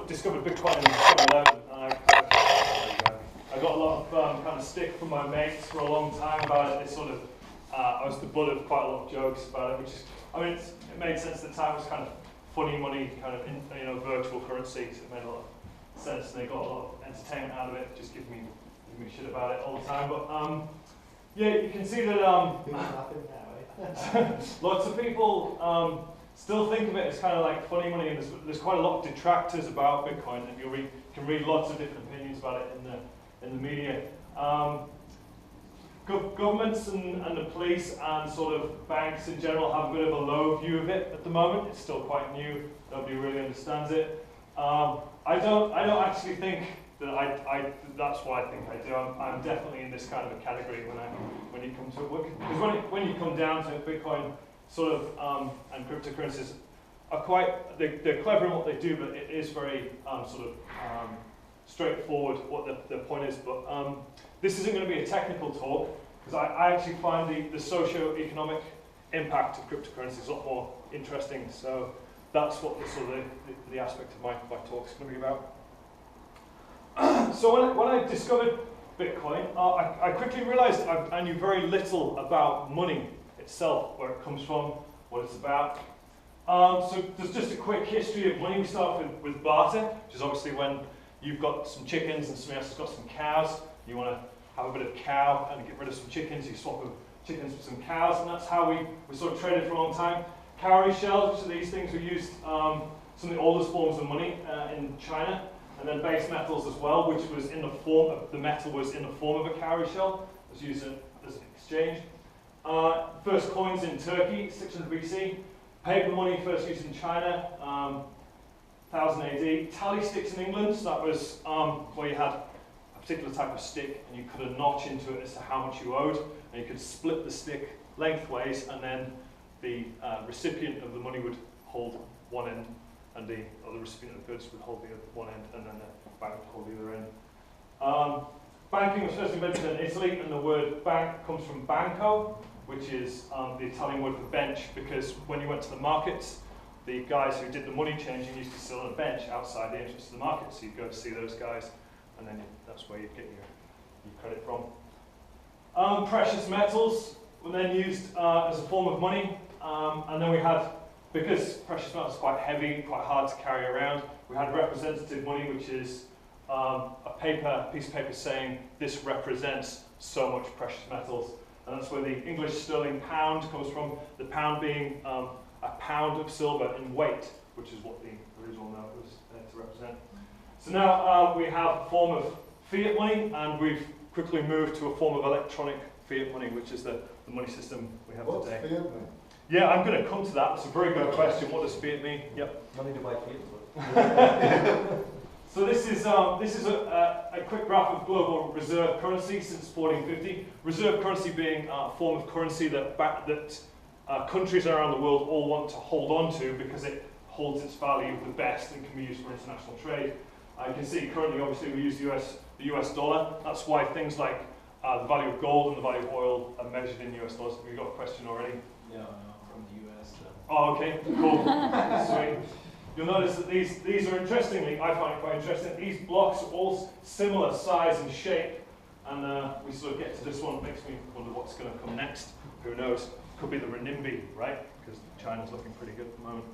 discovered Bitcoin in 2011, and I got a lot of kind of stick from my mates for a long time about it. They sort of, I was the butt of quite a lot of jokes about it, which is, I mean, it made sense at the time. It was kind of funny money, kind of, virtual currency. So it made a lot of sense, and they got a lot of entertainment out of it. Just give me shit about it all the time. But yeah, you can see that lots of people still think of it as kind of like funny money, and there's quite a lot of detractors about Bitcoin, and you can read lots of different opinions about it in the media. Governments and the police and sort of banks in general have a bit of a low view of it at the moment. It's still quite new. Nobody really understands it. I don't actually think that that's what I think I do. I'm definitely in this kind of a category when you come to it, because when you come down to it, Bitcoin sort of and cryptocurrencies are quite, they're clever in what they do, but it is very straightforward what the point is. But this isn't going to be a technical talk, because I actually find the socio-economic impact of cryptocurrencies a lot more interesting. So that's what the aspect of my talk is going to be about. So when I discovered Bitcoin, I quickly realized I knew very little about money itself, where it comes from, what it's about. So there's just a quick history of money. We start with barter, which is obviously when you've got some chickens and somebody else has got some cows. You want to have a bit of cow and get rid of some chickens. You swap the chickens for some cows, and that's how we sort of traded for a long time. Cowrie shells, which are these things, were used some of the oldest forms of money in China. And then base metals as well, which was in the form of, the metal was in the form of a cowrie shell, was used as an exchange. First coins in Turkey, 600 BC. Paper money first used in China, 1000 AD. Tally sticks in England, so that was where you had a particular type of stick and you put a notch into it as to how much you owed, and you could split the stick lengthways, and then the recipient of the money would hold one end, and the other recipient of goods would hold the one end, and then the bank would hold the other end. Banking was first invented in Italy, and the word bank comes from banco, which is the Italian word for bench, because when you went to the markets, the guys who did the money changing used to sit on a bench outside the entrance to the market, so you'd go to see those guys, and then that's where you'd get your credit from. Precious metals were then used as a form of money, and then we had, because precious metals are quite heavy, quite hard to carry around, we had representative money, which is a piece of paper saying this represents so much precious metals. And that's where the English sterling pound comes from, the pound being a pound of silver in weight, which is what the original note was to represent. So now we have a form of fiat money, and we've quickly moved to a form of electronic fiat money, which is the money system we have today. What's fiat money? Yeah, I'm going to come to that. That's a very good question. What does fiat mean? Yep. Money to buy fiat. So this is a quick graph of global reserve currency since 1450. Reserve currency being a form of currency that countries around the world all want to hold on to because it holds its value the best and can be used for international trade. You can see currently, obviously, we use the US dollar. That's why things like the value of gold and the value of oil are measured in US dollars. We've got a question already. Yeah, from the US. Oh, okay, cool. Sweet. You'll notice that these are, interestingly, I find it quite interesting, these blocks are all similar size and shape, and we sort of get to this one. It makes me wonder what's going to come next. Who knows? Could be the renminbi, right? Because China's looking pretty good at the moment.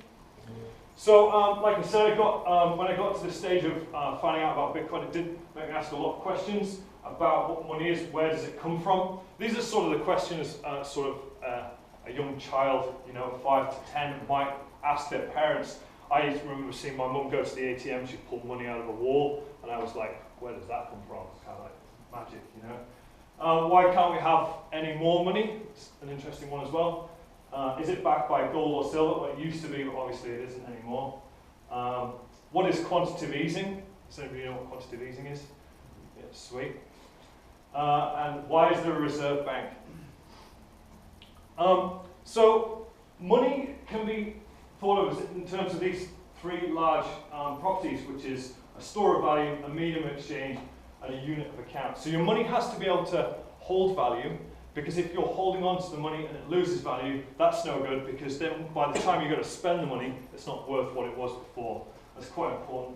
So, like I said, when I got to the stage of finding out about Bitcoin, it did make me ask a lot of questions about what money is, where does it come from? These are sort of the questions a young child, 5 to 10, might ask their parents. I remember seeing my mum go to the ATM, she pulled money out of a wall, and I was like, where does that come from? It's kind of like magic, Why can't we have any more money? It's an interesting one as well. Is it backed by gold or silver? Well, it used to be, but obviously it isn't anymore. What is quantitative easing? Does anybody know what quantitative easing is? Yeah, sweet. And why is there a reserve bank? So money can be thought of in terms of these three large properties, which is a store of value, a medium of exchange, and a unit of account. So your money has to be able to hold value, because if you're holding on to the money and it loses value, that's no good, because then by the time you're going to spend the money, it's not worth what it was before. That's quite important.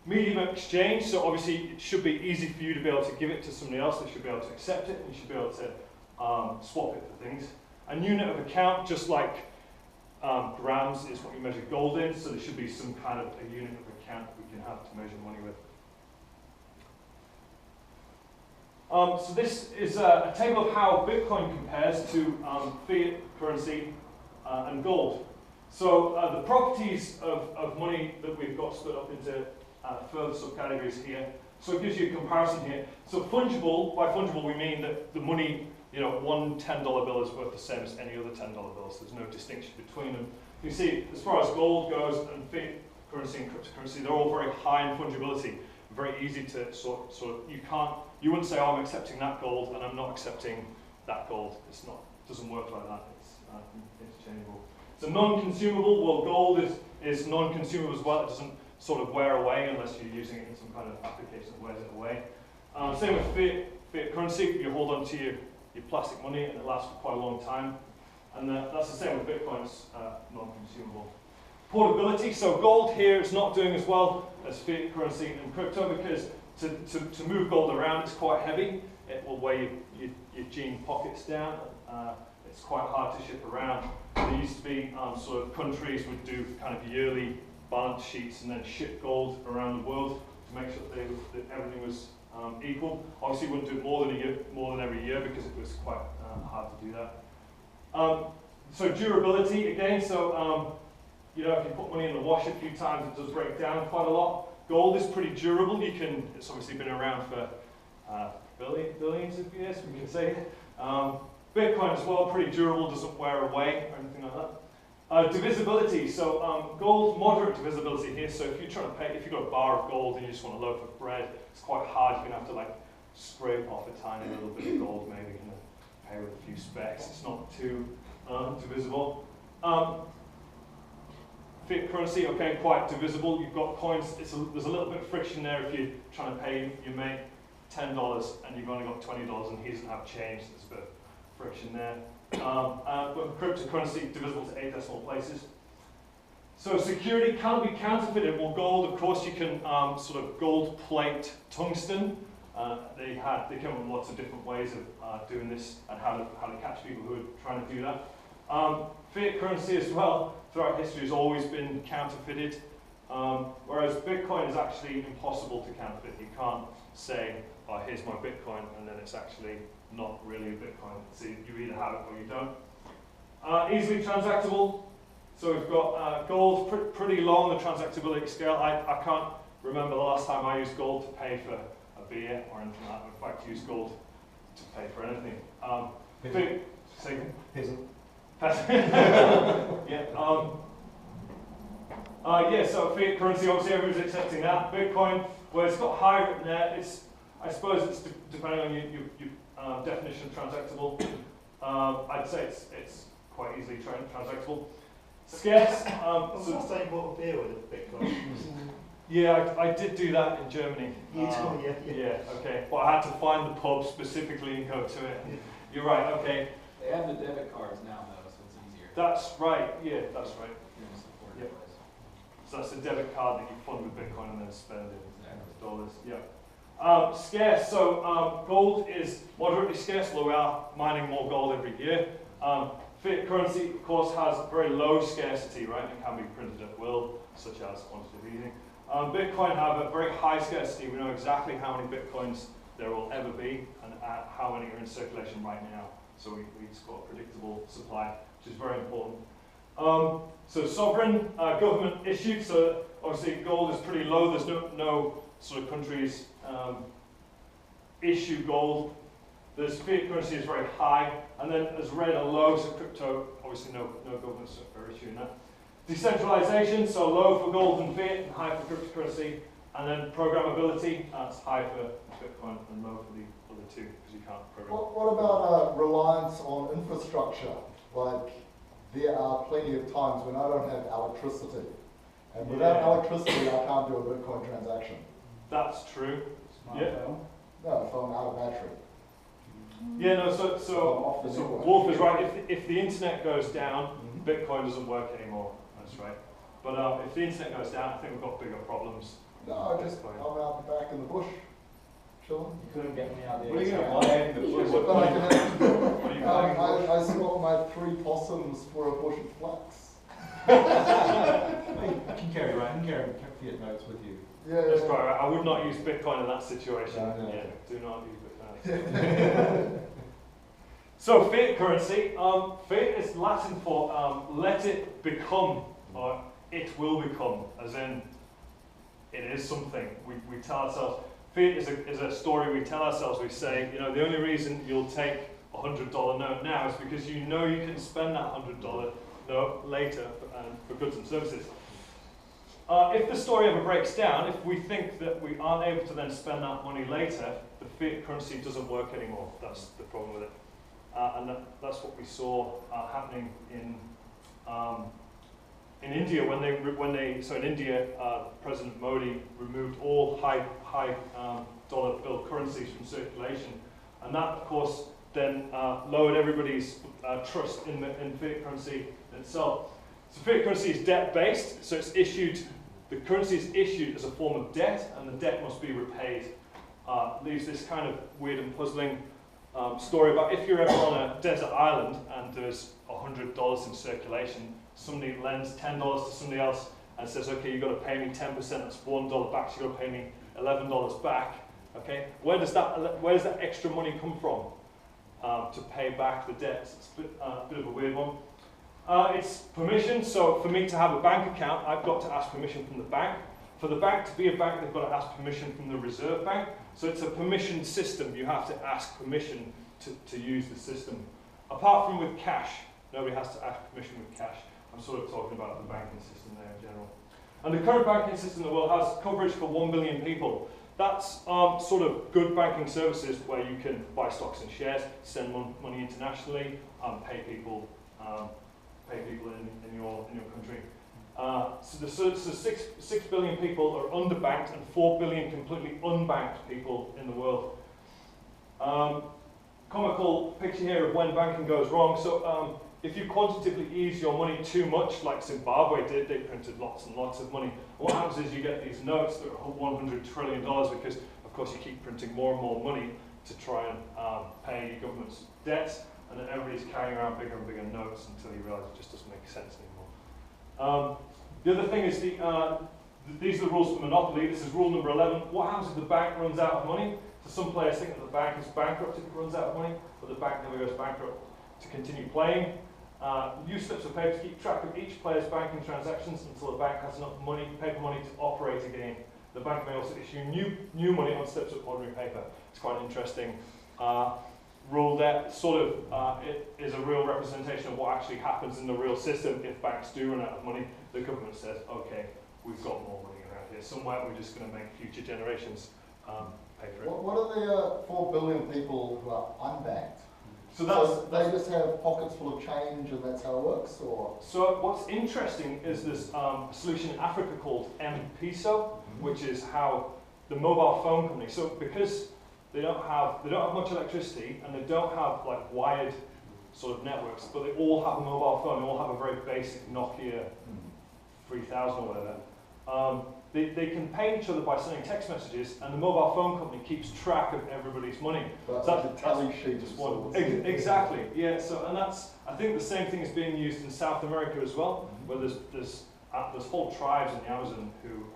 Medium of exchange, so obviously it should be easy for you to be able to give it to somebody else. They should be able to accept it, and you should be able to swap it for things. And unit of account, just like grams is what you measure gold in, so there should be some kind of a unit of account we can have to measure money with. So this is a table of how Bitcoin compares to fiat currency and gold. So the properties of money that we've got split up into further subcategories here. So it gives you a comparison here. So fungible, by fungible we mean that the money, one $10 bill is worth the same as any other $10 bill. So there's no distinction between them. You see, as far as gold goes and fiat currency and cryptocurrency, they're all very high in fungibility. Very easy to sort of, you wouldn't say, oh, I'm accepting that gold and I'm not accepting that gold. Doesn't work like that. It's interchangeable. So non-consumable, well, gold is non-consumable as well. It doesn't sort of wear away unless you're using it in some kind of application that wears it away. Same with fiat currency. You hold on to your plastic money and it lasts for quite a long time. And that's the same with Bitcoin. It's non-consumable. Portability, so gold here is not doing as well as fiat currency and crypto because to move gold around it's quite heavy. It will weigh your jean pockets down. It's quite hard to ship around. There used to be sort of countries would do kind of yearly balance sheets and then ship gold around the world to make sure that everything was equal. Obviously, you wouldn't do it more than every year because it was quite hard to do that. So durability again. So if you put money in the wash a few times, it does break down quite a lot. Gold is pretty durable. It's obviously been around for billions of years, we can say. Bitcoin as well, pretty durable, doesn't wear away or anything like that. Divisibility, so gold, moderate divisibility here. So if you're trying to pay, if you've got a bar of gold and you just want a loaf of bread, it's quite hard. You're going to have to scrape off a tiny little bit of gold maybe and pay with a few specks. It's not too divisible. Fiat currency, okay, quite divisible. You've got coins, there's a little bit of friction there if you're trying to pay your mate $10 and you've only got $20 and he doesn't have change. There's a bit of friction there. But cryptocurrency divisible to 8 decimal places. So security can be counterfeited. Well, gold, of course, you can sort of gold plate tungsten. They came up with lots of different ways of doing this and how to catch people who are trying to do that. Fiat currency as well, throughout history, has always been counterfeited, whereas Bitcoin is actually impossible to counterfeit. You can't say, oh, here's my Bitcoin, and then it's actually not really a Bitcoin. So you either have it or you don't. Easily transactable. So we've got gold pretty low on the transactability scale. I can't remember the last time I used gold to pay for a beer or anything like that. In fact, use gold to pay for anything. Peasant. Yeah, so fiat currency, obviously everybody's accepting that. Bitcoin, well, it's got high written there. I suppose it's depending on your definition of transactable. I'd say it's quite easily transactable. Scarce. So last time you bought a beer with a Bitcoin. Yeah, I did do that in Germany. You told me, yeah. Yeah, okay. But I had to find the pub specifically and go to it. Yeah. You're right, okay. They have the debit cards now, though, so it's easier. That's right, yeah, that's right. Yep. So that's a debit card that you fund with Bitcoin and then spend in Exactly. dollars. Yeah. Scarce. So gold is moderately scarce. Although we are mining more gold every year. Fiat currency, of course, has very low scarcity, right? It can be printed at will, such as quantitative easing. Bitcoin have a very high scarcity. We know exactly how many Bitcoins there will ever be and how many are in circulation right now. So we've got a predictable supply, which is very important. So sovereign, government issued. So obviously gold is pretty low. There's no sort of countries issue gold. There's fiat currency is very high, and then as red and low, so crypto, obviously no governments are issuing that. Decentralization, so low for gold and fiat, and high for cryptocurrency, and then programmability, that's high for Bitcoin and low for the other two, because you can't program. What about reliance on infrastructure? Like, there are plenty of times when I don't have electricity, and without electricity, I can't do a Bitcoin transaction. That's true. No, if I'm out of battery. Yeah, no, so Wolf is right. If the internet goes down, Bitcoin doesn't work anymore. That's right. But if the internet goes down, I think we've got bigger problems No, just I'm out the back in the bush, chilling. You couldn't get me out there. What are you going to buy in the bush? But What I are can you have, buying? I swapped my 3 possums for a bush of flax. You can carry fiat notes with you. Yeah, That's right. I would not use Bitcoin in that situation. No. Yeah, do not use Bitcoin. So fiat currency, fiat is Latin for let it become, or it will become, as in it is something. We tell ourselves, fiat is a story we tell ourselves. We say, you know, the only reason you'll take a $100 note now is because you know you can spend that $100 note later for goods and services. If the story ever breaks down, if we think that we aren't able to then spend that money later, the fiat currency doesn't work anymore. That's the problem with it. And that's what we saw happening in India in India, President Modi removed all high dollar bill currencies from circulation, and that of course then lowered everybody's trust in fiat currency itself. So fiat currency is debt based, so it's issued. The currency is issued as a form of debt, and the debt must be repaid. Leaves this kind of weird and puzzling story about if you're ever on a desert island and there's $100 in circulation, somebody lends $10 to somebody else and says, okay, you've got to pay me 10%, that's $1 back, so you've got to pay me $11 back. Okay, where does that extra money come from to pay back the debt? It's a bit of a weird one. It's permission, so for me to have a bank account, I've got to ask permission from the bank. For the bank to be a bank, they've got to ask permission from the Reserve Bank. So it's a permission system. You have to ask permission to use the system. Apart from with cash, nobody has to ask permission with cash. I'm sort of talking about the banking system there in general. And the current banking system in the world has coverage for 1 billion people. That's sort of good banking services where you can buy stocks and shares, send money internationally, pay people in your country. So 6 billion people are underbanked and 4 billion completely unbanked people in the world. Comical picture here of when banking goes wrong. So if you quantitatively ease your money too much, like Zimbabwe did, they printed lots and lots of money. What happens is you get these notes that are $100 trillion because, of course, you keep printing more and more money to try and pay your government's debts, and then everybody's carrying around bigger and bigger notes until you realise it just doesn't make sense anymore. The other thing is these are the rules for monopoly. This is rule number 11. What happens if the bank runs out of money? So some players think that the bank is bankrupt if it runs out of money, but the bank never goes bankrupt. To continue playing, use slips of paper to keep track of each player's banking transactions until the bank has enough money, paper money to operate again. The bank may also issue new money on slips of ordinary paper. It's quite an interesting rule there. Sort of it is a real representation of what actually happens in the real system if banks do run out of money. The government says, okay, we've got more money around here somewhere, we're just going to make future generations pay for it. What are the 4 billion people who are unbanked? So they just have pockets full of change and that's how it works, or? So what's interesting is this solution in Africa called M-Peso, which is how the mobile phone company. So because they don't have much electricity and they don't have like wired sort of networks, but they all have a mobile phone. They all have a very basic Nokia 3000 or whatever. They can pay each other by sending text messages, and the mobile phone company keeps track of everybody's money. But So like a tally sheet just of one. sorts. Exactly, yeah. So, and I think the same thing is being used in South America as well, where there's whole tribes in the Amazon who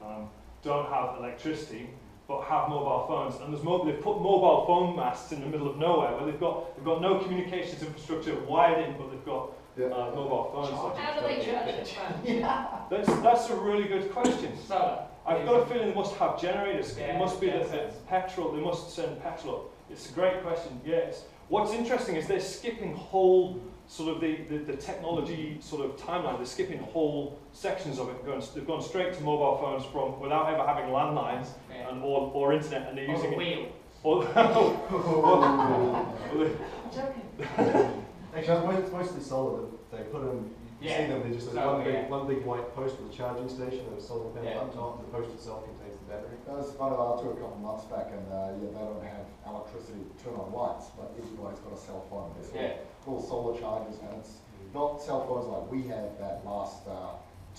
don't have electricity but have mobile phones, and they've put mobile phone masts in the middle of nowhere where they've got no communications infrastructure wired in, but they've got mobile phones. How do they charge their phone? That's a really good question. Solar. I've got a feeling they must have generators. Yeah, It must be makes that sense. petrol. They must send petrol up. It's a great question. Yes. What's interesting is they're skipping whole sort of the technology sort of timeline. They're skipping whole sections of it. They've gone straight to mobile phones without ever having landlines or internet, and they're using a wheel. I'm joking. Actually, it's mostly solar. They put in, you see them, they're just one big white post with a charging station and a solar panel up top. The post itself contains the battery. That was one of our tour a couple of months back, and they don't have electricity to turn on lights, but everybody's got a cell phone. There's full solar chargers, and it's not cell phones like we have that last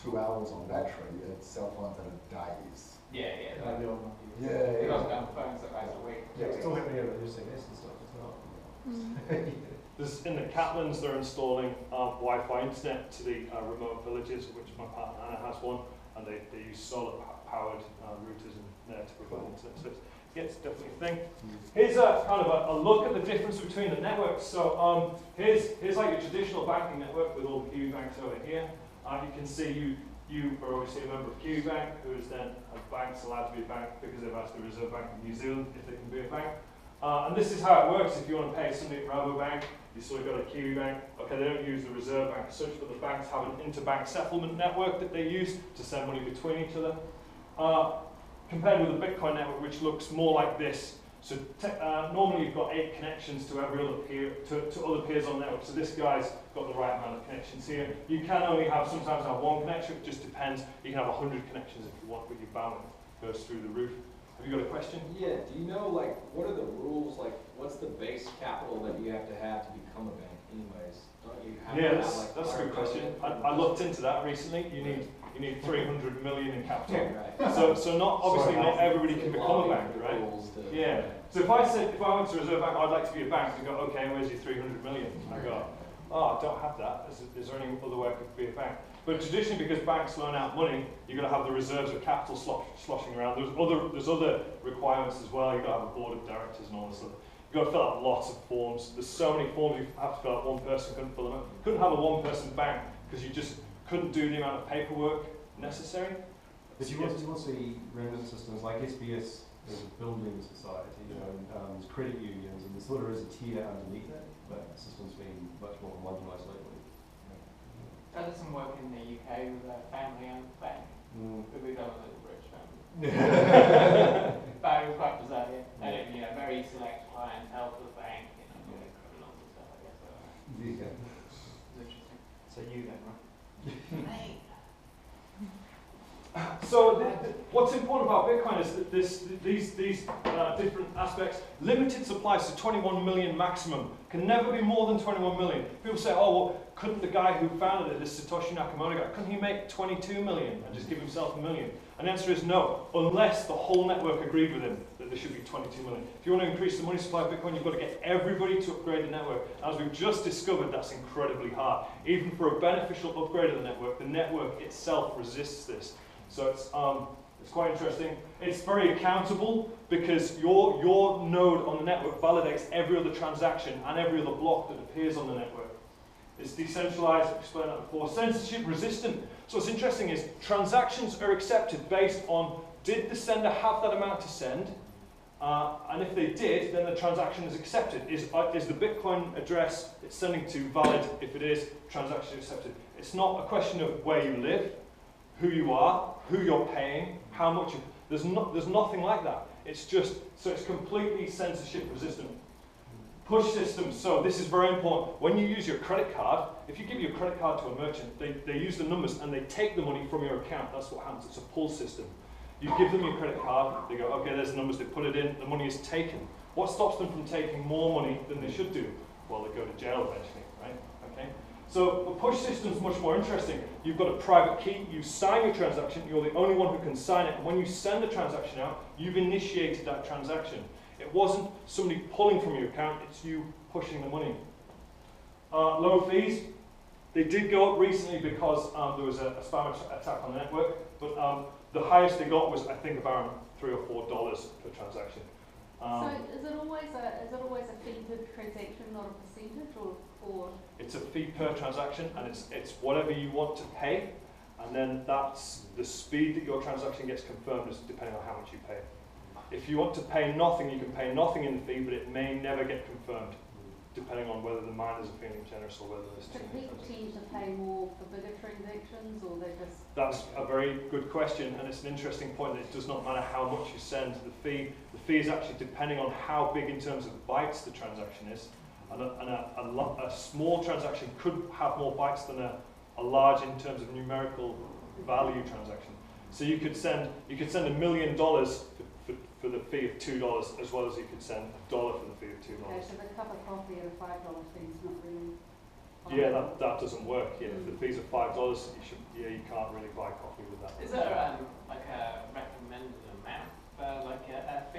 2 hours on battery. It's cell phones that are days. Yeah, the old one. It goes down the phone, so I have to wait. Yeah, it's still hit me over using this and stuff as well. There's, in the Catlins, they're installing Wi-Fi internet to the remote villages, which my partner Anna has one, and they use solar-powered routers in there to provide internet. So it's definitely a thing. Here's a kind of a look at the difference between the networks. So here's like your traditional banking network with all the QE banks over here. You can see you are obviously a member of QE Bank, who is then a bank's allowed to be a bank because they've asked the Reserve Bank of New Zealand if they can be a bank. And this is how it works. If you want to pay somebody at Rabobank, you sort of got a QE Bank. Okay, they don't use the Reserve Bank as such, but the banks have an interbank settlement network that they use to send money between each other. Compared with the Bitcoin network, which looks more like this. So normally you've got 8 connections to every other peer, to other peers on the network. So this guy's got the right amount of connections here. You can only sometimes have 1 connection. It just depends. You can have 100 connections if you want, but your bandwidth goes through the roof. Have you got a question? Yeah, do you know, like, what are the rules, like, what's the base capital that you have to become a bank anyways? Don't you have to have, like, that's a good question. I looked into that recently. You need 300 million in capital. Right. So not not everybody can become a bank, right? Yeah. So if I went to Reserve Bank, I'd like to be a bank, they go, okay, where's your 300 million? I go, oh, I don't have that. Is there any other way I could be a bank? But traditionally, because banks loan out money, you've got to have the reserves of capital sloshing around. There's other requirements as well. You've got to have a board of directors and all this stuff. You've got to fill out lots of forms. There's so many forms you have to fill out. One person couldn't fill them out. Couldn't have a one-person bank because you just couldn't do the amount of paperwork necessary. But you want to see remnant systems like SBS as a building society, you know, there's credit unions, and there sort of is a tier underneath it, but the system's been much more homogenised lately. That doesn't work in the UK with a family-owned bank. But we've got a little British family. But it was quite bizarre, yeah. And it, very select clientele for the bank, criminals and stuff, I guess. Yeah. It's interesting. So you then, right? So what's important about Bitcoin is that these different aspects. Limited supplies to 21 million maximum. Can never be more than 21 million. People say, oh, well, couldn't the guy who founded it, this Satoshi Nakamoto guy, couldn't he make 22 million and just give himself a million? And the answer is no, unless the whole network agreed with him that there should be 22 million. If you want to increase the money supply of Bitcoin, you've got to get everybody to upgrade the network. As we've just discovered, that's incredibly hard. Even for a beneficial upgrade of the network itself resists this. So it's quite interesting. It's very accountable because your node on the network validates every other transaction and every other block that appears on the network. It's decentralized, I've explained that before. Censorship resistant. So what's interesting is transactions are accepted based on, did the sender have that amount to send? And if they did, then the transaction is accepted. Is the Bitcoin address it's sending to valid? If it is, transaction accepted. It's not a question of where you live, who you are, who you're paying, how much you... There's nothing like that. It's just, so it's completely censorship resistant. Push systems, so this is very important. When you use your credit card, if you give your credit card to a merchant, they use the numbers and they take the money from your account. That's what happens, it's a pull system. You give them your credit card, they go, okay, there's the numbers, they put it in, the money is taken. What stops them from taking more money than they should do? Well, they go to jail eventually, right? Okay. So the push system is much more interesting. You've got a private key, you sign your transaction, you're the only one who can sign it, and when you send the transaction out, you've initiated that transaction. It wasn't somebody pulling from your account, it's you pushing the money. Low fees, they did go up recently because there was a spam attack on the network, but the highest they got was, I think, about $3 or $4 per transaction. So is it always a fee per transaction, not a percentage, or? It's a fee per transaction, and it's whatever you want to pay, and then that's the speed that your transaction gets confirmed is depending on how much you pay. If you want to pay nothing, you can pay nothing in the fee, but it may never get confirmed, depending on whether the miners are feeling generous or whether there's too many people tend to pay more for bigger transactions, or they just... That's a very good question, and it's an interesting point that it does not matter how much you send. The fee is actually depending on how big in terms of bytes the transaction is, and a small transaction could have more bytes than a large in terms of numerical value transaction. So you could send $1 million for the fee of $2, as well as you could send $1 for the fee of $2. Okay, so the cup of coffee at a $5 fee is not really... Yeah, that doesn't work. Yeah, if the fees are $5, you can't really buy coffee with that. Is there like a recommended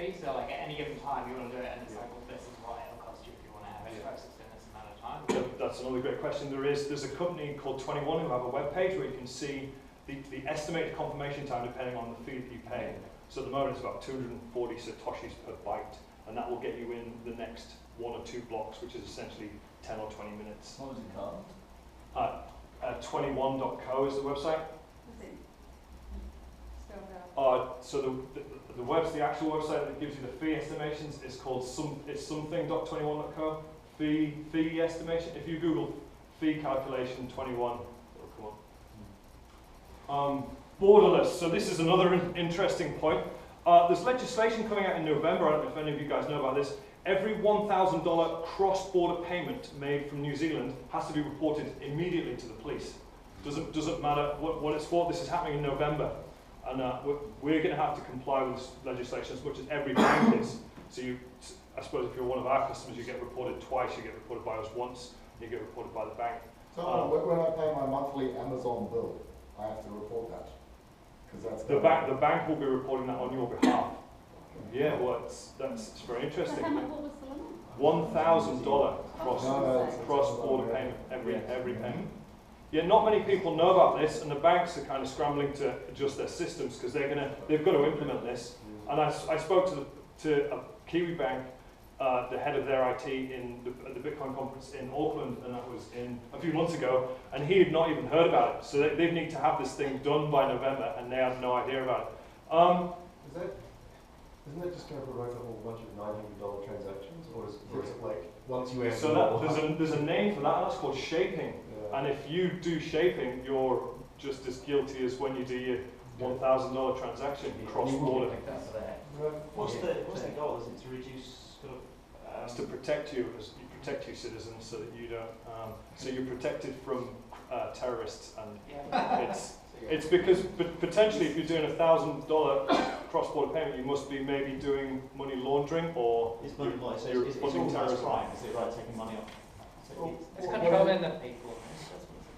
fee, so like at any given time you want to do it, and it's like, well, this is what it'll cost you if you want to have it processed in this amount of time. Yeah, that's another great question. There's a company called 21 who have a web page where you can see the estimated confirmation time depending on the fee that you pay. So at the moment it's about 240 satoshis per byte, and that will get you in the next 1 or 2 blocks, which is essentially 10 or 20 minutes. What was it called? 21.co is the website. Is it spelled out? So the actual website that gives you the fee estimations is called something.21.co. Fee estimation. If you Google fee calculation 21, it'll come up. Borderless. So this is another interesting point. There's legislation coming out in November. I don't know if any of you guys know about this. Every $1,000 cross-border payment made from New Zealand has to be reported immediately to the police. Doesn't matter what it's for. This is happening in November, and we're going to have to comply with this legislation as much as every bank is. So I suppose if you're one of our customers, you get reported twice. You get reported by us once. You get reported by the bank. So when I pay my monthly Amazon bill, I have to report that, because that's the bank will be reporting that on your behalf. Yeah, well, that's very interesting. So what was the limit? $1,000 cross-border payment every payment. Yeah, not many people know about this, and the banks are kind of scrambling to adjust their systems because they've got to implement this. And I spoke to a Kiwi bank, the head of their IT at the Bitcoin conference in Auckland, and that was a few months ago, and he had not even heard about it. So they need to have this thing done by November, and they had no idea about it. Isn't that just going to promote a whole bunch of $900 transactions, or is it like once you add there's a name for that, and that's called shaping. Yeah. And if you do shaping, you're just as guilty as when you do your $1,000 transaction cross-border. What's the goal? Is it to reduce sort of? It's to protect you citizens, so that you don't. So you're protected from terrorists, and it's because potentially if you're doing $1,000 cross-border payment, you must be maybe doing money laundering or it's funding terrorism. Crime. Is it right taking money off? It's controlling the people.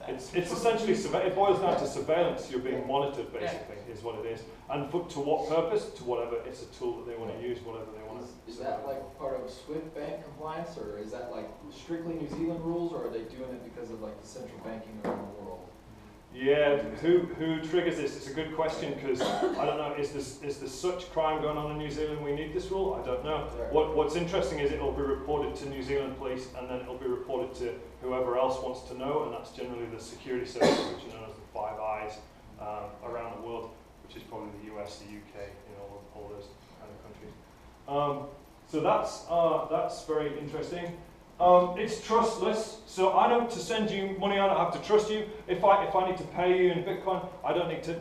It's essentially it boils down to surveillance. You're being monitored, basically, is what it is. And to what purpose? To whatever. It's a tool that they want to use, whatever they want to. Is that like part of SWIFT bank compliance, or is that like strictly New Zealand rules, or are they doing it because of like the central banking around the world? Yeah, who triggers this? It's a good question, because I don't know. Is there such crime going on in New Zealand? We need this rule. I don't know. Right. What's interesting is it'll be reported to New Zealand police, and then it'll be reported to whoever else wants to know, and that's generally the security services, which are known as the Five Eyes around the world, which is probably the US, the UK, all those kind of countries. So that's very interesting. It's trustless, so to send you money, I don't have to trust you. If I need to pay you in Bitcoin,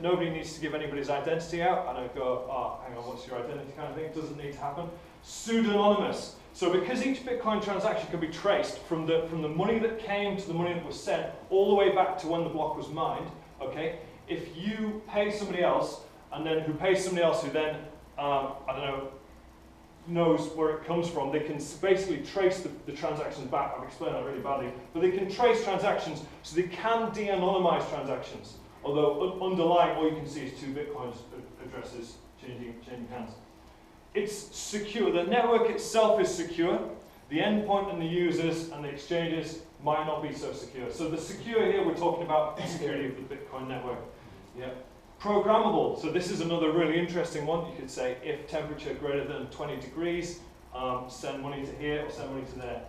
nobody needs to give anybody's identity out. I don't go, hang on, what's your identity kind of thing? It doesn't need to happen. Pseudonymous. So because each Bitcoin transaction can be traced from the money that came to the money that was sent, all the way back to when the block was mined, okay? If you pay somebody else, and then who pays somebody else who then, knows where it comes from, they can basically trace the transactions back. I've explained that really badly, but they can trace transactions, so they can de-anonymize transactions. Although underlying, all you can see is 2 Bitcoin addresses changing hands. It's secure. The network itself is secure. The endpoint and the users and the exchanges might not be so secure. So the secure here, we're talking about the security of the Bitcoin network. Yeah. Programmable. So this is another really interesting one. You could say if temperature greater than 20 degrees, send money to here or send money to there.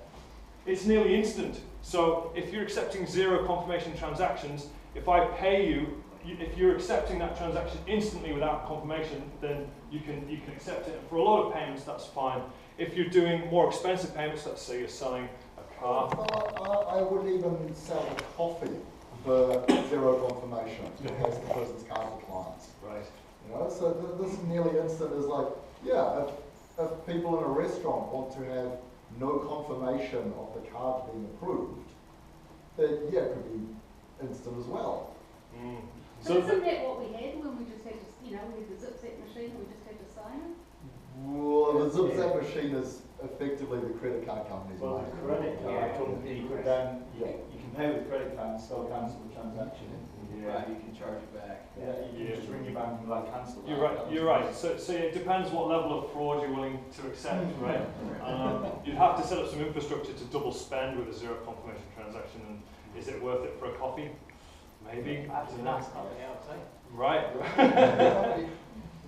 It's nearly instant. So if you're accepting 0 confirmation transactions, if I pay you, if you're accepting that transaction instantly without confirmation, then you can accept it. And for a lot of payments, that's fine. If you're doing more expensive payments, let's say you're selling a car. I wouldn't even sell a coffee for 0 confirmation in case the person's card declines. Right. So this nearly instant is like, yeah, if people in a restaurant want to have no confirmation of the card being approved, then yeah, it could be instant as well. So isn't that what we had when we just had to, we had the zip-zap machine and we just had to sign it? Well, the zip-zap machine is effectively the credit card company's Well, money. the credit card company, you can pay with credit card and still cancel the transaction. Right, you can charge it back. Yeah, you can just ring your bank and be like, cancel that. You're right. So it depends what level of fraud you're willing to accept, right? You'd have to set up some infrastructure to double spend with a zero confirmation transaction, and is it worth it for a coffee? Maybe. That's a nice coffee, I would say. Right.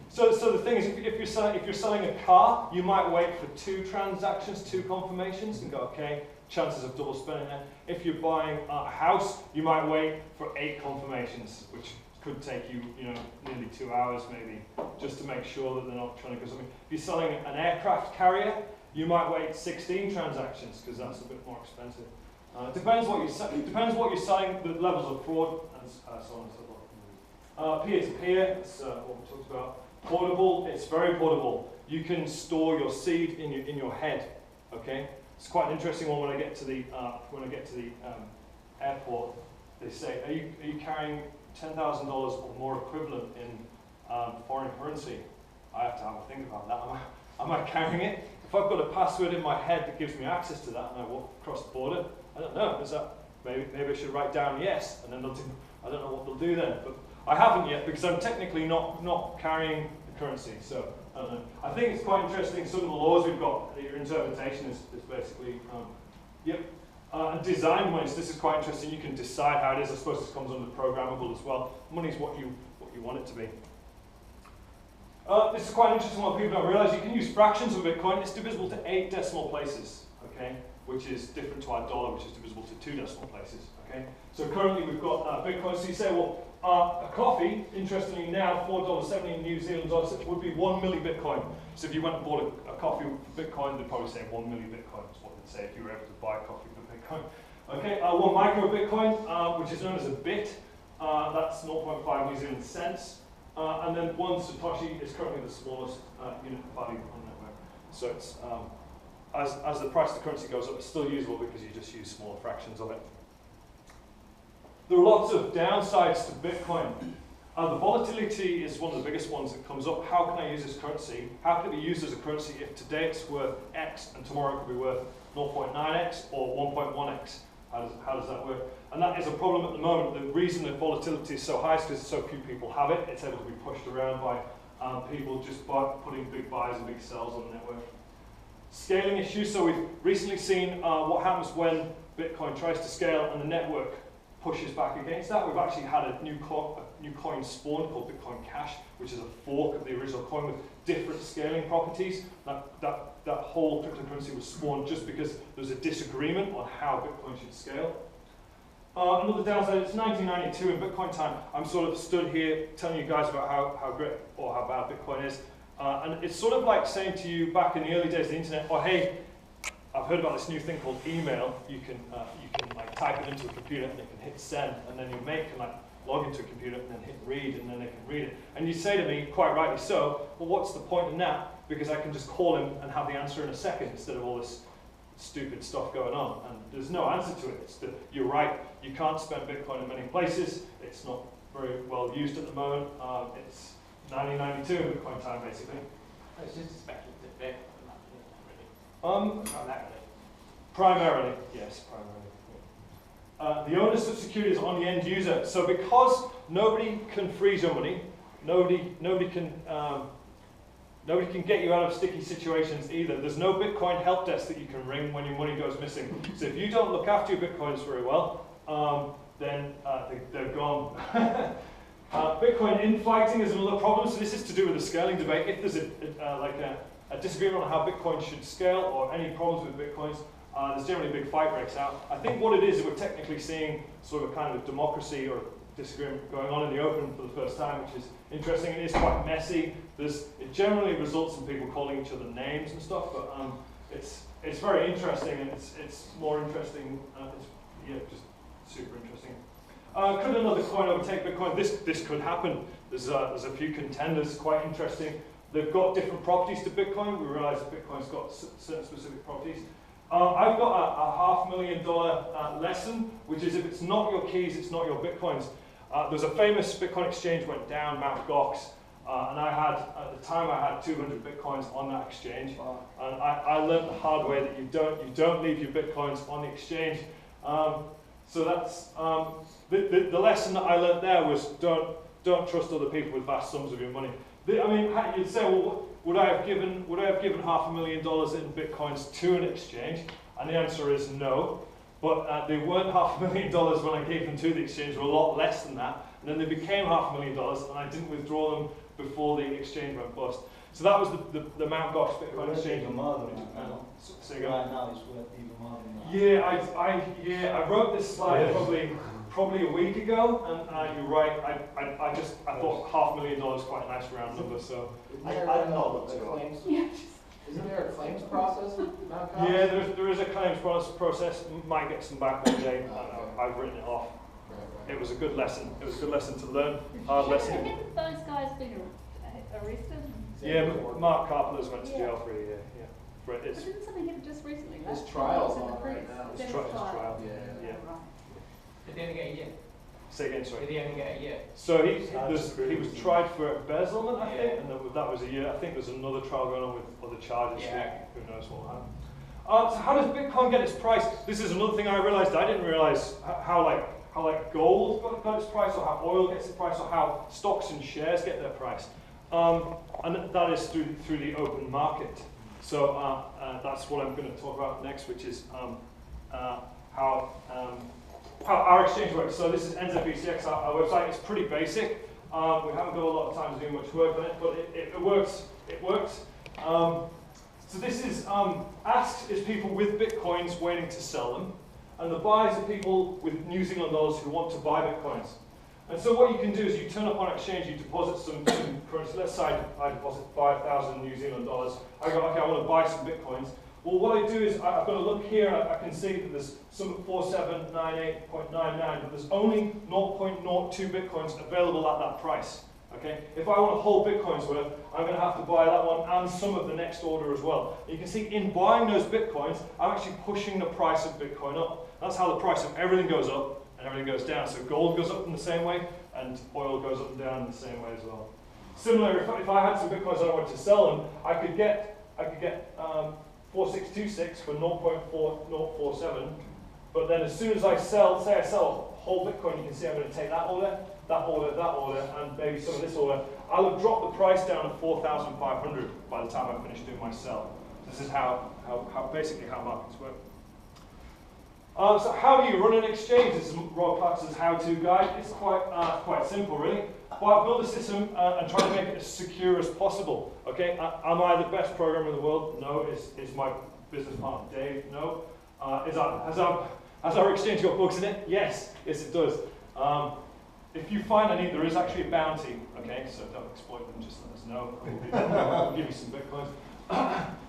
So the thing is, if you're selling a car, you might wait for 2 transactions, 2 confirmations, and go, okay, chances of double spending there. If you're buying a house, you might wait for 8 confirmations, which could take you, nearly 2 hours maybe, just to make sure that they're not trying to go something. If you're selling an aircraft carrier, you might wait 16 transactions because that's a bit more expensive. Depends what you're selling, the levels of fraud, and so on and so forth. Peer-to-peer, that's what we talked about. Portable, it's very portable. You can store your seed in your head. Okay, it's quite an interesting one. When I get to the airport, they say, "Are you carrying $10,000 or more equivalent in foreign currency?" I have to have a think about that. Am I carrying it? If I've got a password in my head that gives me access to that, and I walk across the border, I don't know. Is that maybe I should write down yes, and then they'll do. I don't know what they'll do then, but I haven't yet because I'm technically not carrying the currency. So I don't know. I think it's quite interesting. Some of the laws we've got, your interpretation is basically, and design monies. This is quite interesting. You can decide how it is. I suppose this comes under programmable as well. Money is what you want it to be. This is quite interesting. What people don't realize, you can use fractions of Bitcoin. It's divisible to 8 decimal places. Okay, which is different to our dollar, which is divisible to 2 decimal places. Okay, so currently we've got Bitcoin. So you say, well, a coffee, interestingly now, $4.70 in New Zealand dollars, would be 1 milli Bitcoin. So if you went and bought a coffee for Bitcoin, they'd probably say 1 milli Bitcoin is what they'd say if you were able to buy a coffee for Bitcoin. Okay, 1 micro Bitcoin, which is known as a bit, that's 0.5 New Zealand cents. And then 1 Satoshi is currently the smallest unit value on the network. So it's, as the price of the currency goes up, it's still usable because you just use smaller fractions of it. There are lots of downsides to Bitcoin. The volatility is one of the biggest ones that comes up. How can I use this currency? How can it be used as a currency if today it's worth X and tomorrow it could be worth 0.9x or 1.1x? How does that work? And that is a problem at the moment. The reason that volatility is so high is because so few people have it. It's able to be pushed around by people just by putting big buys and big sells on the network. Scaling issues. So we've recently seen what happens when Bitcoin tries to scale and the network pushes back against that. We've actually had a new coin spawned called Bitcoin Cash, which is a fork of the original coin with different scaling properties. That whole cryptocurrency was spawned just because there was a disagreement on how Bitcoin should scale. Another downside, it's 1992 in Bitcoin time. I'm sort of stood here telling you guys about how great or how bad Bitcoin is. And it's sort of like saying to you back in the early days of the internet, oh hey, I've heard about this new thing called email. You can like type it into a computer and it can hit send, and then your mate can like log into a computer and then hit read, and then they can read it. And you say to me, quite rightly so, well, what's the point in that? Because I can just call him and have the answer in a second instead of all this stupid stuff going on. And there's no answer to it. You're right, you can't spend Bitcoin in many places. It's not very well used at the moment. It's 1992 in Bitcoin time, basically. It's just a speculative bit, really. Primarily, yes, primarily. The onus of security is on the end user. So because nobody can freeze your money, nobody can get you out of sticky situations either. There's no Bitcoin help desk that you can ring when your money goes missing. So if you don't look after your Bitcoins very well, then they're gone. Bitcoin infighting is another problem. So this is to do with the scaling debate. If there's a disagreement on how Bitcoin should scale or any problems with Bitcoins, there's generally a big fight breaks out. I think what it is, we're technically seeing sort of a kind of democracy or disagreement going on in the open for the first time, which is interesting. It is quite messy. It generally results in people calling each other names and stuff, but it's very interesting, and it's more interesting. Just super interesting. Could another coin overtake Bitcoin? This could happen. There's a few contenders, quite interesting. They've got different properties to Bitcoin. We realize that Bitcoin's got certain specific properties. I've got a $500,000 lesson, which is if it's not your keys, it's not your Bitcoins. There's a famous Bitcoin exchange went down, Mt. Gox, and at the time I had 200 Bitcoins on that exchange. And I learned the hard way that you don't leave your Bitcoins on the exchange. So that's the lesson that I learned there was don't trust other people with vast sums of your money. I mean, you'd say, well, would I have given $500,000 in bitcoins to an exchange? And the answer is no. But they weren't $500,000 when I gave them to the exchange. They were a lot less than that. And then they became $500,000, and I didn't withdraw them before the exchange went bust. So that was the Mt. Gox Bitcoin exchange. Even more than that now. Say again. Right now it's worth even more than that. Yeah, I wrote this slide probably a week ago, and you're right. I thought $500,000 was quite a nice round number. So I've not looked the at it. claims. Isn't there a claims process? yeah, there is a claims process. Might get some back one day. I've written it off. It was a good lesson. It was a good lesson to learn. Hard lesson. Haven't those guys been arrested? Yeah, Mark Carpenter's went to jail for a year. Yeah, but But didn't something happen just recently? His Last trial's year, on wasn't it? right now. His trial. Yeah. Yeah. Right. Did they only get a year? Say again, sorry. Did he only get a year? So he was tried for embezzlement, I think, Yeah. and that was a year. I think there's another trial going on with other charges. Yeah. Who knows what will happen. So how does Bitcoin get its price? This is another thing I realized. I didn't realize how gold got its price, or how oil gets its price, or how stocks and shares get their price. And that is through the open market. So that's what I'm going to talk about next, which is how our exchange works. So this is NZBCX, our website. It's pretty basic. We haven't got a lot of time to do much work on it, but it works. It works. So this is asked is people with bitcoins waiting to sell them, and the buyers are people with New Zealand dollars who want to buy bitcoins. And so what you can do is you turn up on exchange, you deposit some currency. Let's say I deposit 5,000 New Zealand dollars. I go, okay, I want to buy some bitcoins. Well, what I do is I've got to look here. I can see that there's some 4798.99, but there's only 0.02 bitcoins available at that price. Okay. If I want a whole bitcoin's worth, I'm going to have to buy that one and some of the next order as well. You can see in buying those bitcoins, I'm actually pushing the price of Bitcoin up. That's how the price of everything goes up and everything goes down. So gold goes up in the same way, and oil goes up and down in the same way as well. Similar, if I had some bitcoins and I wanted to sell them, I could get 4626 for 0.4047. But then as soon as I sell, say I sell a whole Bitcoin, you can see I'm going to take that order, and maybe some of this order. I'll have dropped the price down to 4,500 by the time I finish doing my sell. This is basically how markets work. So how do you run an exchange? This is Rob Clarkson's how-to guide. It's quite simple, really. Build a system and try to make it as secure as possible. Okay? Am I the best programmer in the world? No. Is my business partner Dave? No. Has our exchange got bugs in it? Yes. Yes, it does. If you find any, there is actually a bounty. Okay, so don't exploit them. Just let us know. We'll give you some bitcoins.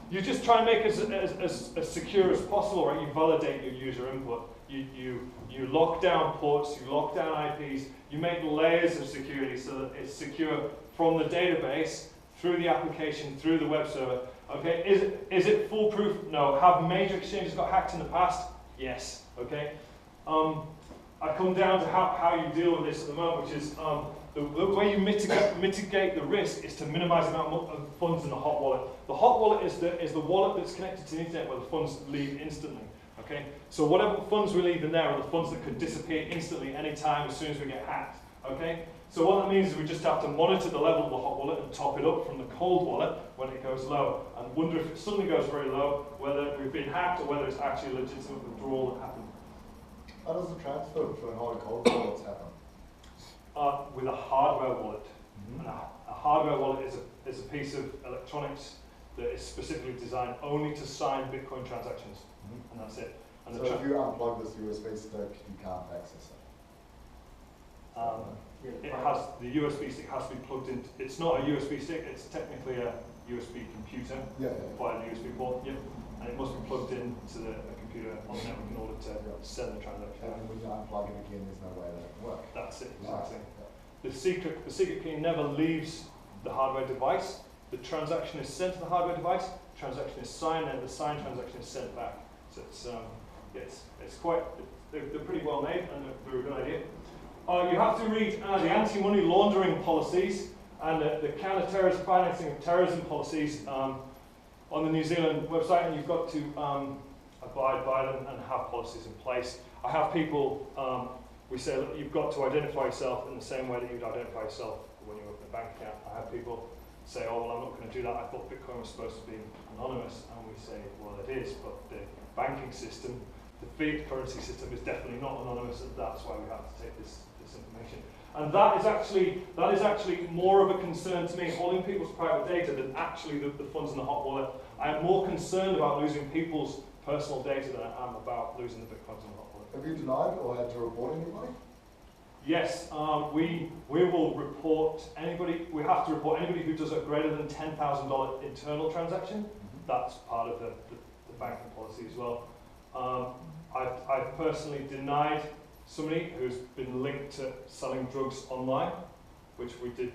You just try and make it as secure as possible, right? You validate your user input. You lock down ports. You lock down IPs. You make layers of security so that it's secure from the database through the application, through the web server. Okay, is it foolproof? No. Have major exchanges got hacked in the past? Yes. Okay. I come down to how you deal with this at the moment, which is the way you mitigate the risk is to minimize the amount of funds in the hot wallet. The hot wallet is the wallet that's connected to the internet where the funds leave instantly. Okay, so whatever funds we leave in there are the funds that could disappear instantly anytime as soon as we get hacked. Okay, so what that means is we just have to monitor the level of the hot wallet and top it up from the cold wallet when it goes low, and wonder if it suddenly goes very low, whether we've been hacked or whether it's actually a legitimate withdrawal that happened. How does the transfer between hot and cold wallets happen? With a hardware wallet. And a hardware wallet is a piece of electronics that is specifically designed only to sign Bitcoin transactions, and that's it. And so if you unplug this USB stick, you can't access it? It has, the USB stick has to be plugged in. It's not a USB stick, it's technically a USB computer via the USB port. Yep. And it must be plugged into the computer on the network in order to send the transaction. And when you unplug it again, there's no way that it can work. That's it, exactly. The secret key never leaves the hardware device. The transaction is sent to the hardware device, the transaction is signed, and the signed transaction is sent back. So it's quite, they're pretty well made, and they're a good idea. You have to read the anti-money laundering policies and the counter-terrorist financing of terrorism policies on the New Zealand website, and you've got to, abide by them and have policies in place. I have people, we say, look, you've got to identify yourself in the same way that you'd identify yourself when you open a bank account. I have people say, oh, well, I'm not going to do that. I thought Bitcoin was supposed to be anonymous. And we say, well, it is, but the banking system, the fiat currency system is definitely not anonymous, and that's why we have to take this information. And that is actually more of a concern to me, holding people's private data, than actually the funds in the hot wallet. I am more concerned about losing people's personal data than I am about losing the Bitcoins in the hot wallet. Have you denied or had to report anybody? Yes, we will report anybody. We have to report anybody who does a greater than $10,000 internal transaction. That's part of the banking policy as well. I've personally denied somebody who's been linked to selling drugs online, which we found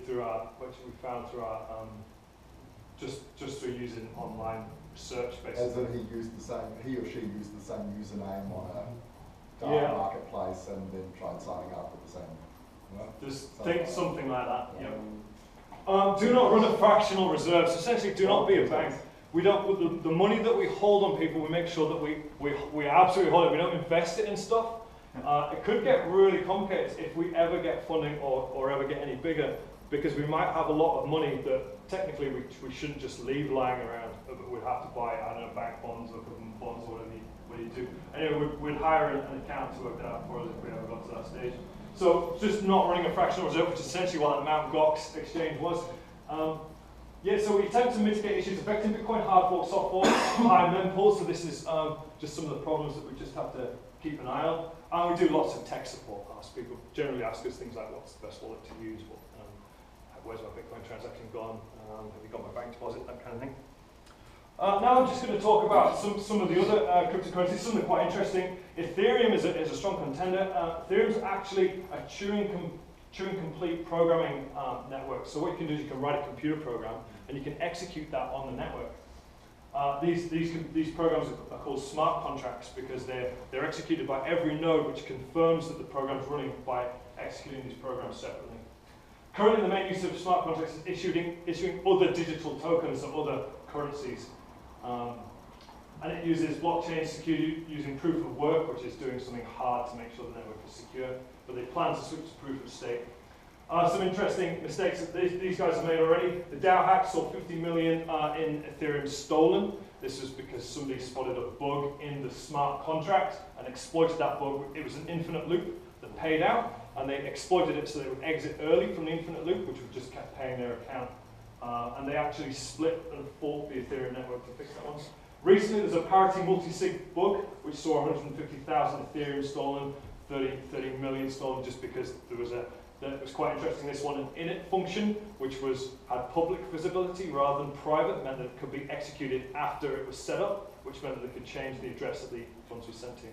through our just through using online research, basically. As in he or she used the same username on a dark marketplace and then tried signing up with the same. Just think something like that. Yeah. Do not run a fractional reserve. So essentially, do not be a bank. We don't. The money that we hold on people, we make sure that we absolutely hold it. We don't invest it in stuff. It could get really complicated if we ever get funding or ever get any bigger, because we might have a lot of money that technically we shouldn't just leave lying around, but we'd have to buy, I don't know, bank bonds or government bonds or whatever you do. Anyway, we'd hire an account to work that out for us if we ever got to that stage. So just not running a fractional reserve, which is essentially what that Mt. Gox exchange was. Yeah, so we attempt to mitigate issues affecting Bitcoin, hard forks, soft forks, high mempools. So this is just some of the problems that we just have to keep an eye on. And we do lots of tech support. People generally ask us things like, what's the best wallet to use? Where's my Bitcoin transaction gone? Have you got my bank deposit? That kind of thing. Now I'm just going to talk about some of the other cryptocurrencies, something quite interesting. Ethereum is a strong contender. Ethereum is actually a Turing complete programming network. So what you can do is you can write a computer program and you can execute that on the network. These programs are called smart contracts because they're executed by every node, which confirms that the program is running by executing these programs separately. Currently, the main use of smart contracts is issuing other digital tokens or other currencies. And it uses blockchain security using proof of work, which is doing something hard to make sure the network is secure. But they plan to switch to proof of stake. Some interesting mistakes that these guys have made already. The DAO hack saw 50 million in Ethereum stolen. This was because somebody spotted a bug in the smart contract and exploited that bug. It was an infinite loop that paid out, and they exploited it so they would exit early from the infinite loop, which would just kept paying their account. And they actually split and forked the Ethereum network to fix that one. Recently, there's a parity multi-sig bug, which saw 150,000 Ethereum stolen, 30 million stolen, just because there was it was quite interesting, this one, an init function, which had public visibility rather than private, meant that it could be executed after it was set up, which meant that they could change the address that the funds were sent to.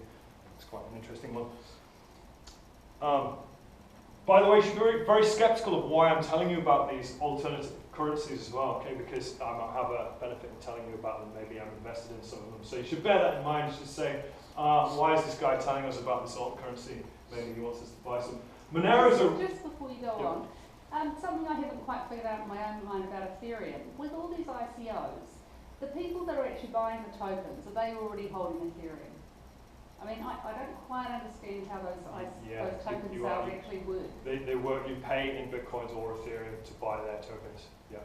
It's quite an interesting one. By the way, you should be very, very skeptical of why I'm telling you about these alternative currencies as well, okay, because I might have a benefit in telling you about them. Maybe I'm invested in some of them. So you should bear that in mind. You should say, why is this guy telling us about this alt currency? Maybe he wants us to buy some. Monero's just before you go on, something I haven't quite figured out in my own mind about Ethereum. With all these ICOs, the people that are actually buying the tokens, are they already holding Ethereum? I mean, I don't quite understand how those token sales actually work. They work, you pay in Bitcoins or Ethereum to buy their tokens, yeah.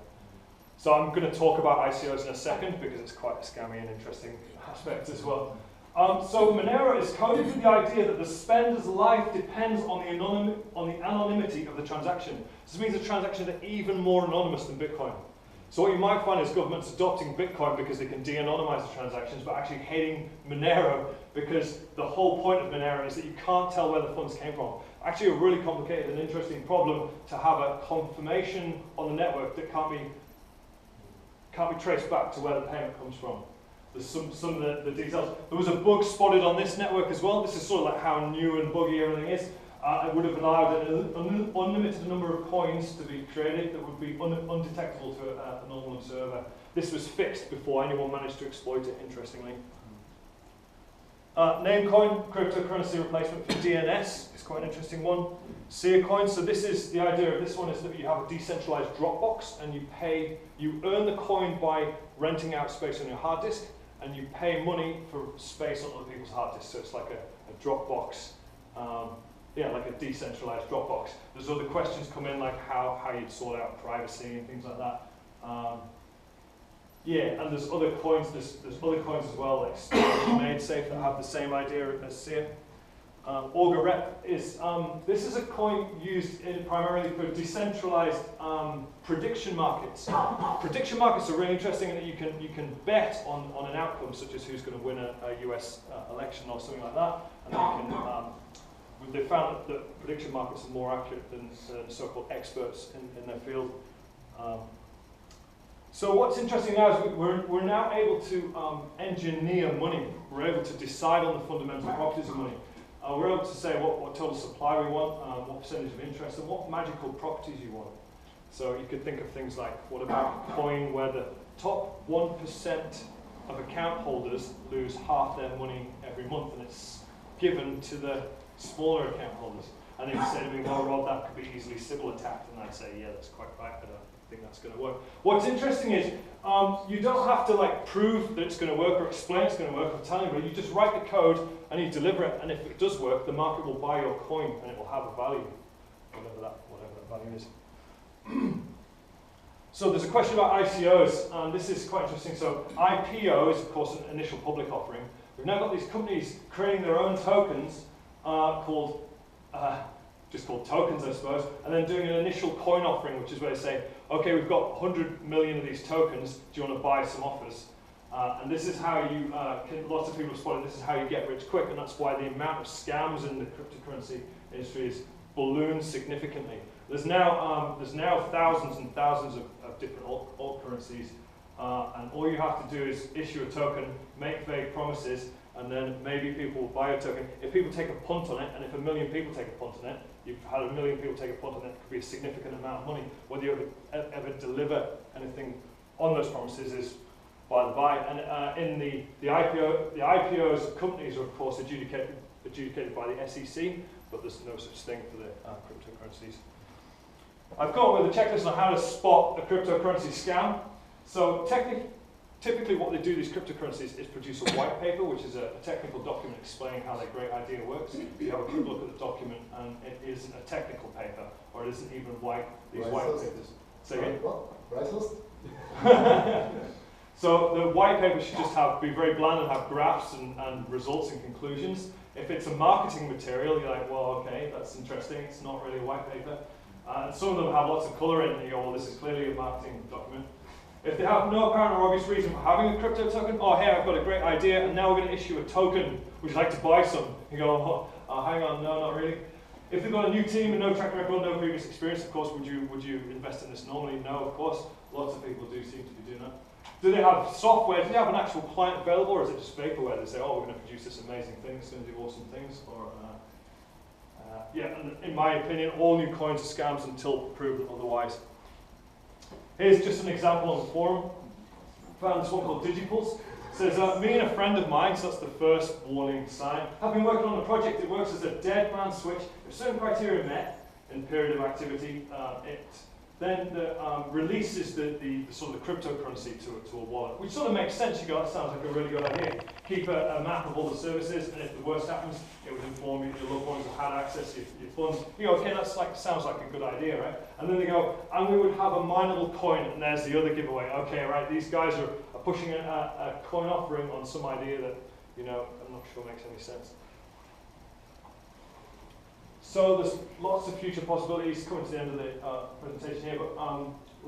So I'm going to talk about ICOs in a second because it's quite a scammy and interesting aspect as well. So Monero is coded with the idea that the spender's life depends on the anonymity of the transaction. This means the transactions are even more anonymous than Bitcoin. So what you might find is governments adopting Bitcoin because they can de-anonymize the transactions, but actually hating Monero because the whole point of Monero is that you can't tell where the funds came from. Actually a really complicated and interesting problem to have a confirmation on the network that can't be traced back to where the payment comes from. There's some of the details. There was a bug spotted on this network as well. This is sort of like how new and buggy everything is. It would have allowed an unlimited number of coins to be created that would be undetectable to a normal observer. This was fixed before anyone managed to exploit it, interestingly. Namecoin, cryptocurrency replacement for DNS, is quite an interesting one. Socioeconomic, so this is the idea of this one is that you have a decentralized Dropbox and you earn the coin by renting out space on your hard disk, and you pay money for space on other people's hard disks. So it's like a Dropbox, like a decentralized Dropbox. There's other questions come in, like how you'd sort out privacy and things like that. And there's other coins. There's other coins as well, like Made Safe, that have the same idea as Seer. Augur Rep is, this is a coin used primarily for decentralized prediction markets. Prediction markets are really interesting in that you can bet on an outcome, such as who's going to win a US election or something like that. And they found that prediction markets are more accurate than so-called experts in their field. So what's interesting now is we're now able to engineer money. We're able to decide on the fundamental properties of money. We're able to say what total supply we want, what percentage of interest, and what magical properties you want. So you could think of things like, what about a coin where the top 1% of account holders lose half their money every month, and it's given to the smaller account holders? And they'd say to me, well, Rob, that could be easily Sybil attacked. And I'd say, yeah, that's quite right, but I don't think that's going to work. What's interesting is you don't have to prove that it's going to work or explain it's going to work or tell anybody. You just write the code and you deliver it, and if it does work, the market will buy your coin and it will have a value, whatever that value is. So there's a question about ICOs, and this is quite interesting. So IPO is, of course, an initial public offering. We've now got these companies creating their own tokens just called tokens, I suppose, and then doing an initial coin offering, which is where they say, okay, we've got 100 million of these tokens, do you want to buy some offers? And this is how you, lots of people have spotted, this is how you get rich quick, and that's why the amount of scams in the cryptocurrency industry is ballooned significantly. There's now thousands and thousands of different alt currencies, and all you have to do is issue a token, make vague promises, and then maybe people will buy a token. If people take a punt on it, and if 1 million people take a punt on it, you've had 1 million people take a punt on it, it could be a significant amount of money. Whether you ever deliver anything on those promises is by the by. And in the IPOs of companies are of course adjudicated by the SEC, but there's no such thing for the cryptocurrencies. I've come up with a checklist on how to spot a cryptocurrency scam. So typically what they do, these cryptocurrencies, is produce a white paper, which is a technical document explaining how their great idea works. You have a quick look at the document, and it isn't a technical paper, or it isn't even these white papers. Say again? Racist? So the white paper should just be very bland and have graphs and results and conclusions. If it's a marketing material, you're like, well, okay, that's interesting. It's not really a white paper. And some of them have lots of colour in it, and you go, well, this is clearly a marketing document. If they have no apparent or obvious reason for having a crypto token, oh, hey, I've got a great idea, and now we're going to issue a token. Would you like to buy some? You go, oh, hang on, no, not really. If they've got a new team and no track record, no previous experience, of course, would you invest in this normally? No, of course. Lots of people do seem to be doing that. Do they have software? Do they have an actual client available, or is it just vaporware? They say, oh, we're going to produce this amazing thing, it's going to do awesome things. Or, and in my opinion, all new coins are scams until proven otherwise. Here's just an example on the forum. Found this one called Digipulse. It says, me and a friend of mine, so that's the first warning sign, have been working on a project that works as a dead man switch. If certain criteria met in the period of activity, it then releases the sort of the cryptocurrency to a wallet, which sort of makes sense. You go, that sounds like a really good idea. Keep a map of all the services, and if the worst happens, it would inform you your loved ones have had access, your funds. You go, okay, sounds like a good idea, right? And then they go, and we would have a mineable coin, and there's the other giveaway. Okay, right, these guys are pushing a coin offering on some idea that, I'm not sure makes any sense. So there's lots of future possibilities coming to the end of the presentation here, but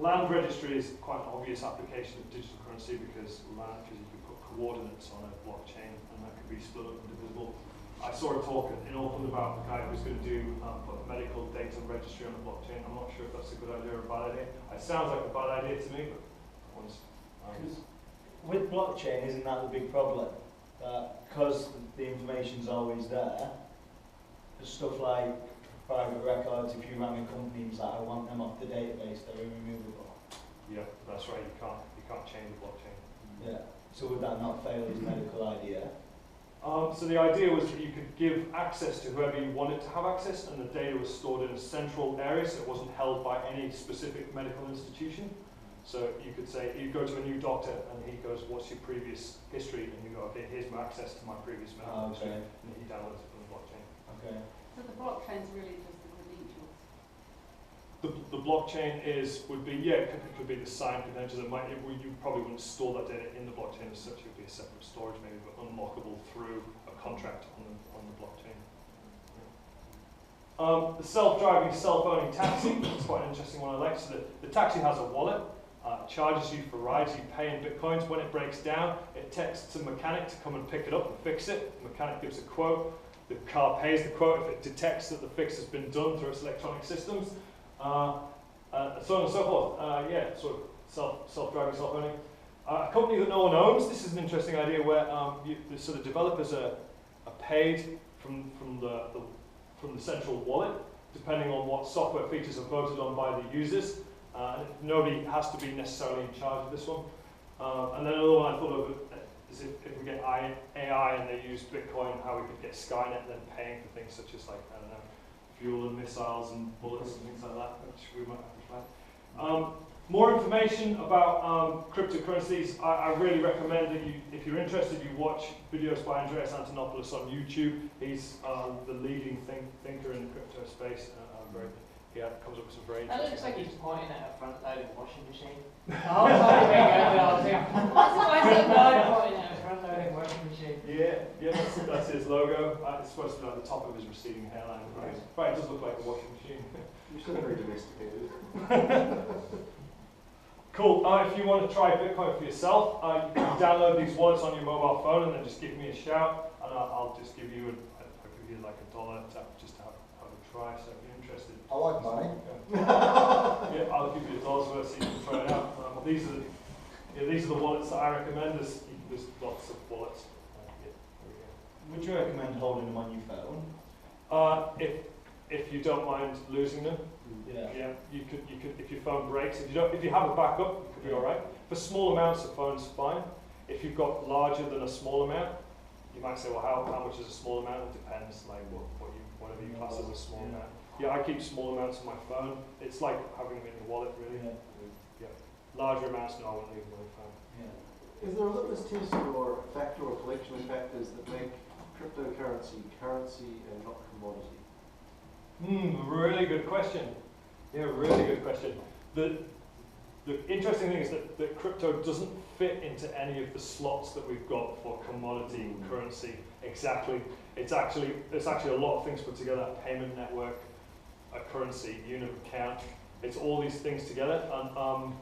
land registry is quite an obvious application of digital currency because you can put coordinates on a blockchain and that could be split up and divisible. I saw a talk in Auckland about a guy who was going to put medical data registry on a blockchain. I'm not sure if that's a good idea or a bad idea. It sounds like a bad idea to me, but with blockchain, isn't that the big problem? Because the information's always there. Stuff like private records, if you rang a company and was like, I want them off the database, they're irremovable. Yeah, that's right, you can't change the blockchain. Yeah. So would that not fail as a medical idea? So the idea was that you could give access to whoever you wanted to have access, and the data was stored in a central area, so it wasn't held by any specific medical institution. So you could say, you go to a new doctor and he goes, what's your previous history? And you go, okay, here's my access to my previous medical history. And he downloads it from the blockchain. Okay. So the blockchain's really just the credentials. The blockchain would be, yeah, it could be the signed credentials. You probably wouldn't store that data in the blockchain as such. It would be a separate storage maybe, but unlockable through a contract on the blockchain. The self-driving, self-owning taxi, it's quite an interesting one I like. So the taxi has a wallet, charges you for rides, you pay in bitcoins. When it breaks down, it texts a mechanic to come and pick it up and fix it. The mechanic gives a quote, the car pays the quote if it detects that the fix has been done through its electronic systems, so on and so forth. Yeah, sort of self-driving, self-owning. A company that no one owns, this is an interesting idea where so the developers are paid from the central wallet, depending on what software features are voted on by the users. Nobody has to be necessarily in charge of this one. And then another one I thought of is if we get AI and they use Bitcoin, how we could get Skynet then paying for things such as, like, I don't know, fuel and missiles and bullets and things like that, which we might have to try. More information about cryptocurrencies, I really recommend that if you're interested, you watch videos by Andreas Antonopoulos on YouTube. He's the leading thinker in the crypto space. Comes up with some very That interesting looks like ideas. he's pointing at a front-loaded washing machine. Oh, sorry, why is it pointing at a front-loaded washing machine? Yeah, that's his logo. It's supposed to be at the top of his receding hairline. Right, it does look like a washing machine. You're still very domesticated. Cool. If you want to try Bitcoin for yourself, you can download these wallets on your mobile phone and then just give me a shout, and I'll just give you like $1 just to have a try. So if you're interested. I like money. Yeah, I'll give you $1 worth so you can try it out. These are the wallets that I recommend. There's lots of wallets. Would you recommend holding them on your phone? If you don't mind losing them. Yeah. You could if your phone breaks, if you have a backup, it could be alright. For small amounts, the phone's fine. If you've got larger than a small amount, you might say, well, how much is a small amount? It depends, like whatever you class as a small amount. Yeah, I keep small amounts on my phone. It's like having them in your wallet, really. Yeah. Larger amounts, no, I won't leave them on your phone. Is there a litmus test or factor or collection of factors that make cryptocurrency currency and not commodity? Really good question. Yeah, really good question. The interesting thing is that crypto doesn't fit into any of the slots that we've got for commodity currency exactly. There's actually a lot of things put together: a payment network, a currency, unit of account. It's all these things together, and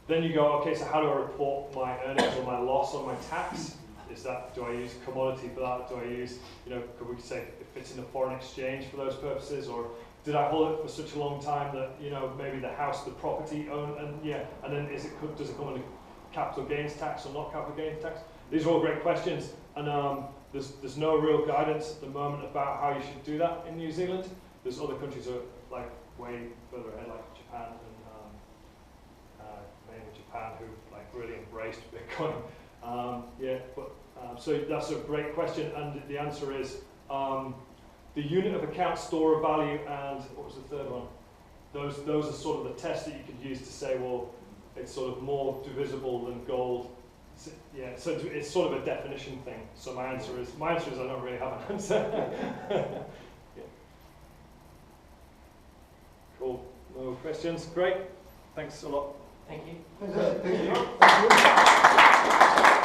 then you go, okay, so how do I report my earnings or my loss on my tax? Do I use commodity for that? Do I use, could we say it fits in a foreign exchange for those purposes, or did I hold it for such a long time that maybe the house, the property owned, and then does it come under capital gains tax or not capital gains tax? These are all great questions, and there's no real guidance at the moment about how you should do that in New Zealand. There's other countries that are like way further ahead, like Japan and mainly Japan, who've like really embraced Bitcoin. So that's a great question, and the answer is the unit of account, store of value, and what was the third one? Those are sort of the tests that you could use to say, well, it's sort of more divisible than gold. So it's sort of a definition thing. So my answer is I don't really have an answer. Cool. No questions. Great. Thanks a lot. Thank you. Thank you.